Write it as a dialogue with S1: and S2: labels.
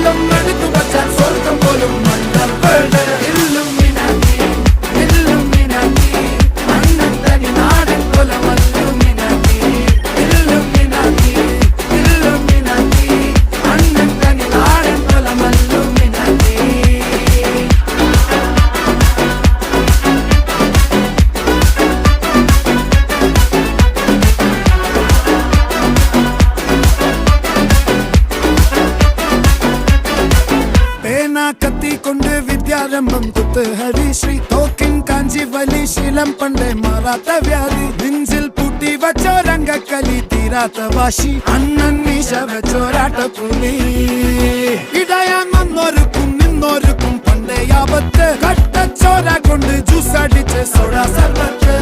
S1: കാലം എടുത്തു വച്ചാൽ സ്വർഗം പോലും മണ്ണപ്പേട് ഇല്ലുമിനാറ്റി ഇല്ലുമിനാറ്റി അണ്ണത്തനി നാടൻ കൊലമല്ലുമിനാറ്റി ഇല്ലുമിനാറ്റി ഇല്ലുമിനാറ്റി അണ്ണത്തനി നാടൻ കൊലമല്ലുമിനാറ്റി കത്തി കൊണ്ട് വിദ്യാരംഭം കുത്ത് ഹരിശ്രീ തോക്കിൻ കാഞ്ചി വലി ശീലം പണ്ടേ മാറാത്ത വ്യാധി നെഞ്ചിൽ പൂട്ടി വച്ചോരംഗക്കലി തീരാത്ത വാശി അണ്ണൻ മീശ വെച്ചോരാട്ട പുലി ഇടയാൻ വന്നോർക്കും നിന്നോർക്കും പണ്ടേ ആപത്ത് കട്ടച്ചോര കൊണ്ട് ജ്യൂസ് അടിച്ച് സോഡ സർബത്ത്